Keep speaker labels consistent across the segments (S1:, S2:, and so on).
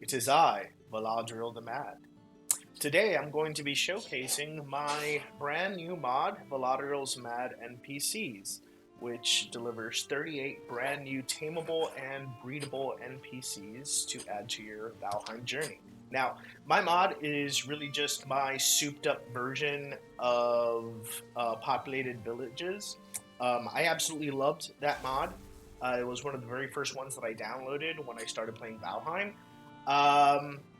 S1: It is I, Valadriel the Mad. Today I'm going to be showcasing my brand new mod, Valadriel's Mad NPCs, which delivers 38 brand new tameable and breedable NPCs to add to your Valheim journey. Now, my mod is really just my souped up version of populated villages. I absolutely loved that mod. It was one of the very first ones that I downloaded when I started playing Valheim.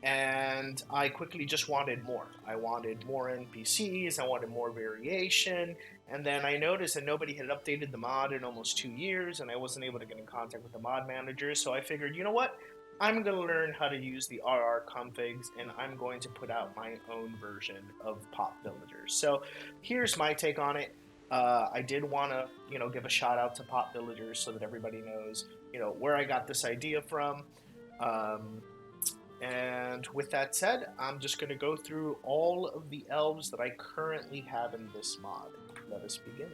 S1: And I quickly just wanted more. I wanted more NPCs, I wanted more variation, and then I noticed that nobody had updated the mod in almost 2 years, and I wasn't able to get in contact with the mod manager, so I figured, you know what? I'm going to learn how to use the RR configs, and I'm going to put out my own version of Pop Villagers. So here's my take on it. I did want to, give a shout out to Pop Villagers so that everybody knows, where I got this idea from. Um, and with that said, I'm just going to go through all of the elves that I currently have in this mod. Let us begin.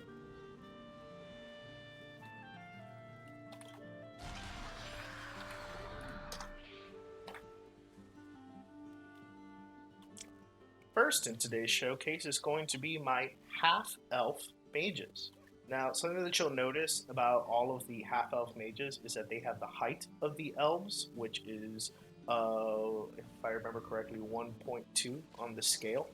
S1: First in today's showcase is going to be my half-elf mages. Now, something that you'll notice about all of the half-elf mages is that they have the height of the elves, which is, if I remember correctly, 1.2 on the scale.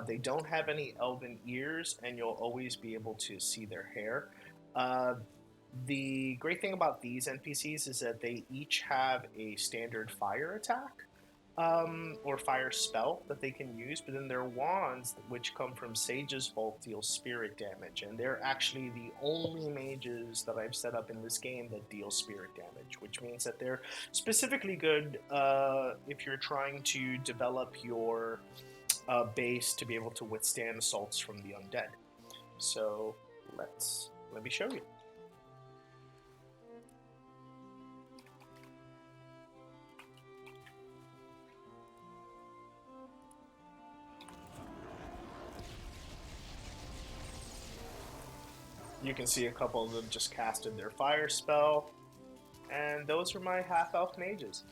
S1: They don't have any elven ears, and you'll always be able to see their hair. Uh, the great thing about these NPCs is that they each have a standard fire attack or fire spell that they can use, but then their wands, which come from Sage's Vault, deal spirit damage, and they're actually the only mages that I've set up in this game that deal spirit damage, which means that they're specifically good if you're trying to develop your base to be able to withstand assaults from the undead. So let me show you. You can see a couple of them just casted their fire spell, and those are my half-elf mages.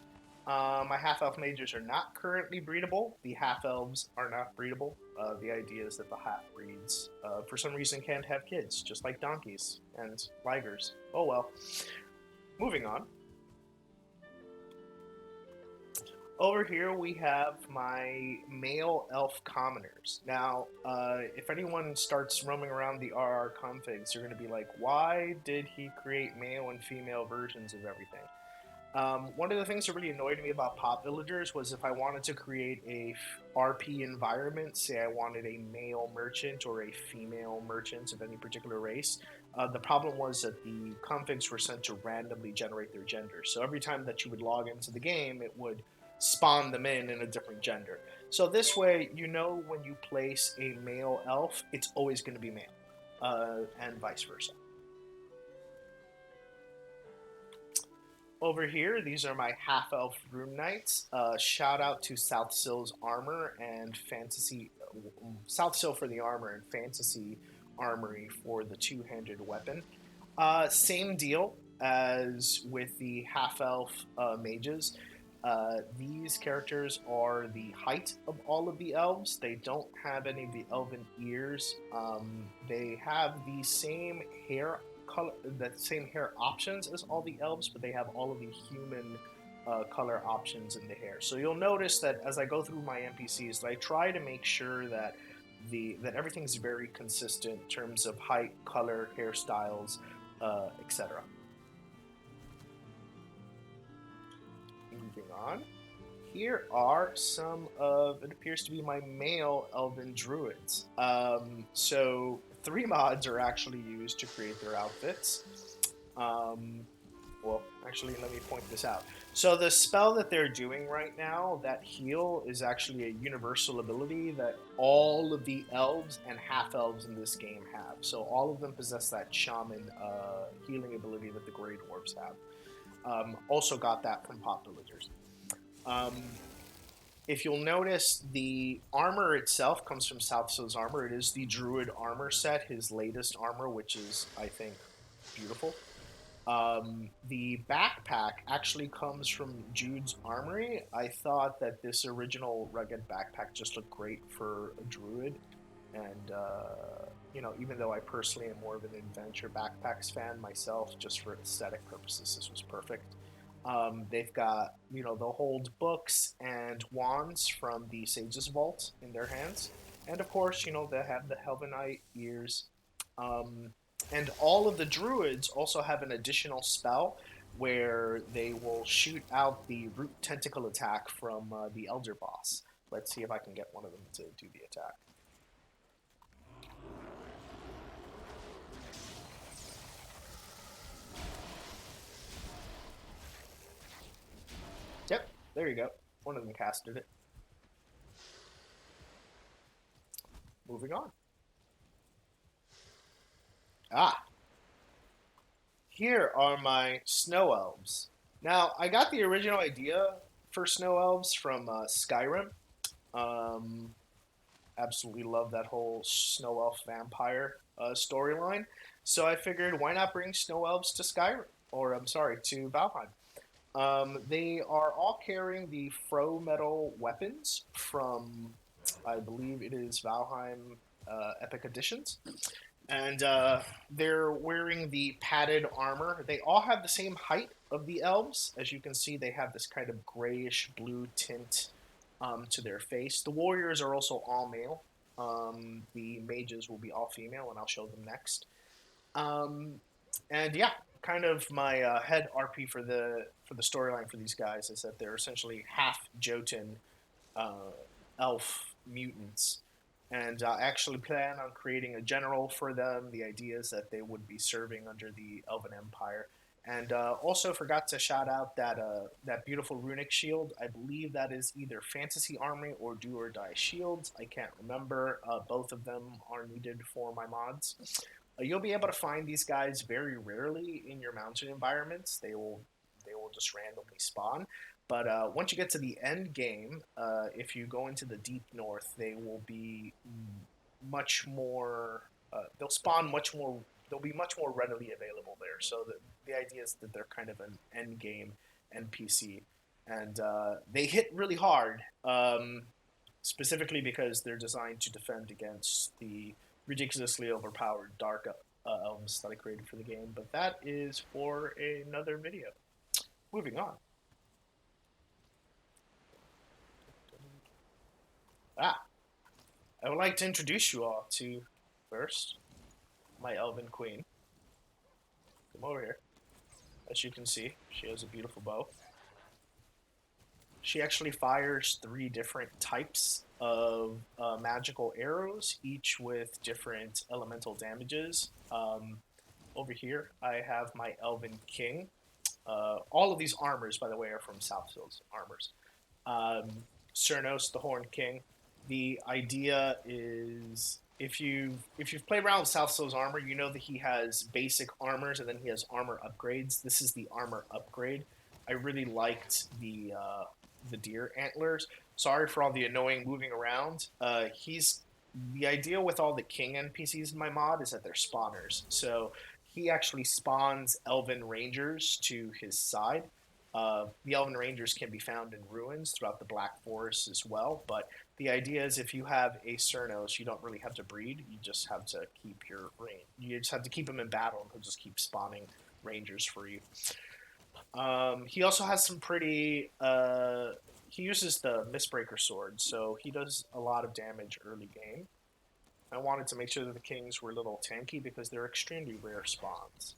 S1: My half-elf mages are not currently breedable. The half-elves are not breedable. The idea is that the half-breeds, for some reason, can't have kids, just like donkeys and ligers. Oh well. Moving on. Over here we have my male elf commoners. Now, if anyone starts roaming around the RR configs, you're going to be like, why did he create male and female versions of everything? One of the things that really annoyed me about Pop Villagers was if I wanted to create a RP environment, say I wanted a male merchant or a female merchant of any particular race, the problem was that the configs were sent to randomly generate their gender. So every time that you would log into the game, it would spawn them in a different gender. So this way, you know when you place a male elf, it's always going to be male, and vice versa. Over here, these are my half-elf rune knights. Shout out to South Sill's armor and fantasy, South Sill for the armor and fantasy armory for the two-handed weapon. Same deal as with the half-elf mages. These characters are the height of all of the elves. They don't have any of the elven ears. They have the same hair color, the same hair options as all the elves, but they have all of the human color options in the hair. So you'll notice that as I go through my NPCs, that I try to make sure that that everything's very consistent in terms of height, color, hairstyles, etc. Moving on. Here are some of, it appears to be my male elven druids. So 3 mods are actually used to create their outfits. Well, actually, let me point this out. So the spell that they're doing right now, that heal, is actually a universal ability that all of the elves and half-elves in this game have. So all of them possess that shaman healing ability that the Grey Dwarves have. Also got that from Pop Villagers. If you'll notice, the armor itself comes from South Sill's armor. It is the Druid armor set, his latest armor, which is, I think, beautiful. The backpack actually comes from Jude's armory. I thought that this original rugged backpack just looked great for a druid, and even though I personally am more of an adventure backpacks fan myself, just for aesthetic purposes, this was perfect. They've got, they'll hold books and wands from the Sage's Vault in their hands. And of course, they have the Helvenite ears. Um, and all of the druids also have an additional spell where they will shoot out the root tentacle attack from the Elder Boss. Let's see if I can get one of them to do the attack. Yep, there you go. One of them casted it. Moving on. Ah, here are my snow elves. Now, I got the original idea for snow elves from Skyrim. Um, Absolutely love that whole snow elf vampire storyline. So I figured, why not bring snow elves to Skyrim? Or, I'm sorry, to Valheim. They are all carrying the Fro metal weapons from, I believe it is Valheim Epic Editions. And they're wearing the padded armor. They all have the same height of the elves. As you can see, they have this kind of grayish blue tint to their face. The warriors are also all male. The mages will be all female, and I'll show them next. Um, and yeah, kind of my head RP for the storyline for these guys is that they're essentially half Jotun uh, elf mutants. And I actually plan on creating a general for them. The idea is that they would be serving under the Elven Empire. And also forgot to shout out that beautiful runic shield. I believe that is either Fantasy Armory or Do or Die Shields. I can't remember. Both of them are needed for my mods. You'll be able to find these guys very rarely in your mountain environments. They will just randomly spawn. But once you get to the end game, if you go into the deep north, they will be much more. They'll spawn much more. They'll be much more readily available there. So the idea is that they're kind of an end game NPC, and they hit really hard. Specifically because they're designed to defend against the ridiculously overpowered dark elves that I created for the game. But that is for another video. Moving on. Ah, I would like to introduce you all to, first, my elven queen. Come over here. As you can see, she has a beautiful bow. She actually fires 3 different types of magical arrows, each with different elemental damages. Over here, I have my elven king. All of these armors, by the way, are from Southfield's armors. Cernos, the Horned King. The idea is if you've played around with Southfield's armor, you know that he has basic armors and then he has armor upgrades. This is the armor upgrade. I really liked the deer antlers. Sorry for all the annoying moving around. He's the idea with all the king NPCs in my mod is that they're spawners. So he actually spawns elven rangers to his side. The elven rangers can be found in ruins throughout the Black Forest as well, but the idea is if you have a Cernos, you don't really have to breed. You just have to keep your range. You just have to keep him in battle, and he'll just keep spawning rangers for you. He also has some pretty. He uses the Mistbreaker sword, so he does a lot of damage early game. I wanted to make sure that the kings were a little tanky because they're extremely rare spawns.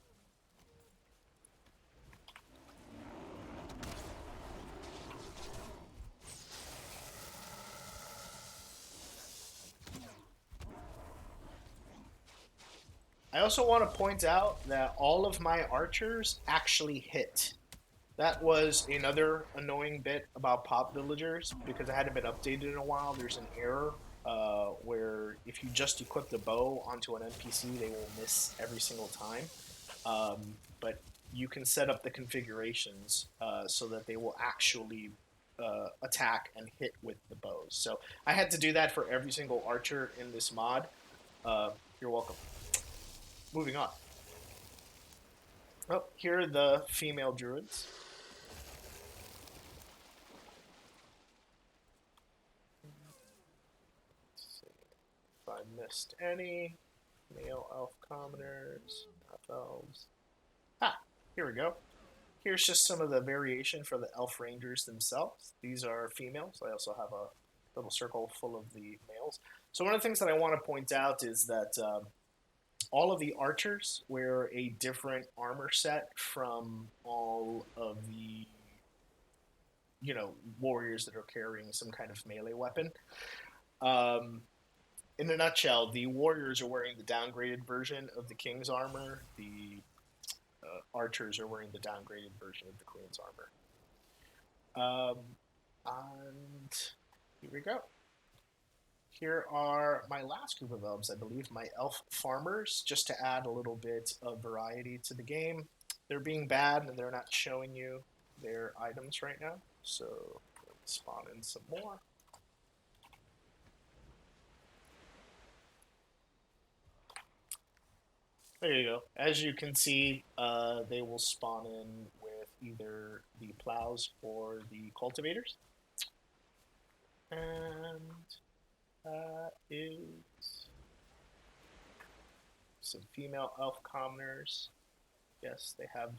S1: I also want to point out that all of my archers actually hit. That was another annoying bit about pop villagers because it hadn't been updated in a while. There's an error where if you just equip the bow onto an NPC, they will miss every single time. But you can set up the configurations so that they will actually attack and hit with the bows. So I had to do that for every single archer in this mod. You're welcome. Moving on. Oh, here are the female druids. Let's see if I missed any. Male elf commoners, half elves. Ah, here we go. Here's just some of the variation for the elf rangers themselves. These are females. I also have a little circle full of the males. So one of the things that I want to point out is that all of the archers wear a different armor set from all of the warriors that are carrying some kind of melee weapon. Um, in a nutshell, the warriors are wearing the downgraded version of the king's armor. The archers are wearing the downgraded version of the queen's armor. And here we go. Here are my last group of elves, I believe, my elf farmers, just to add a little bit of variety to the game. They're being bad and they're not showing you their items right now, so let's spawn in some more. There you go. As you can see, they will spawn in with either the plows or the cultivators. And that is some female elf commoners. Yes, they have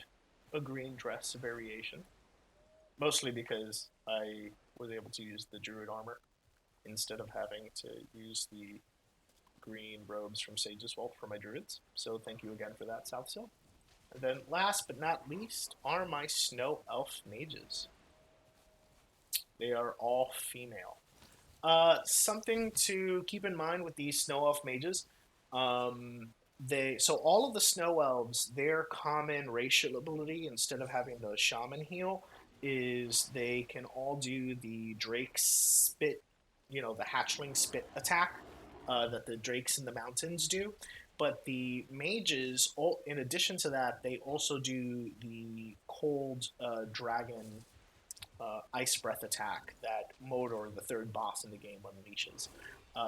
S1: a green dress variation. Mostly because I was able to use the druid armor instead of having to use the green robes from Sage's Vault for my druids. So thank you again for that, Southsill. And then last but not least are my snow elf mages. They are all female. Something to keep in mind with these snow elf mages, so all of the snow elves, their common racial ability, instead of having the shaman heal, is they can all do the drake spit, the hatchling spit attack that the drakes in the mountains do. But the mages, in addition to that, they also do the cold dragon ice breath attack that Modor, the third boss in the game, unleashes.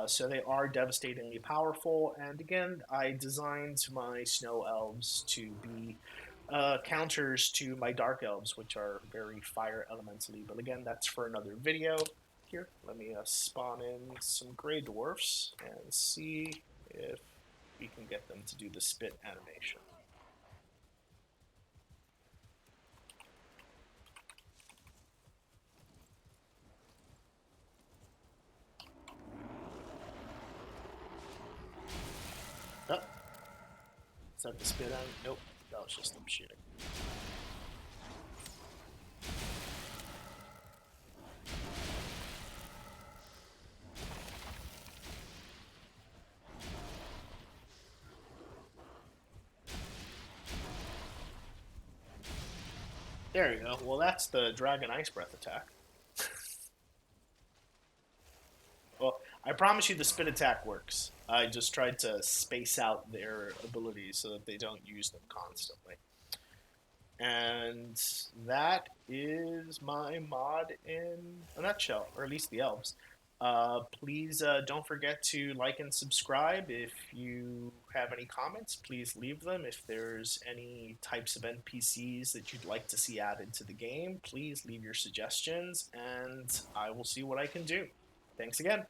S1: So they are devastatingly powerful, and again, I designed my snow elves to be counters to my dark elves, which are very fire elementally. But again, that's for another video. Here, let me spawn in some gray dwarfs and see if we can get them to do the spit animation. Oh, is that the spit on? Nope, that was just them shooting. There you go. Well, that's the dragon ice breath attack. Well, I promise you the spit attack works. I just tried to space out their abilities so that they don't use them constantly. And that is my mod in a nutshell, or at least the elves. Please don't forget to like and subscribe. If you have any comments, please leave them. If there's any types of NPCs that you'd like to see added to the game, please leave your suggestions, and I will see what I can do. Thanks again.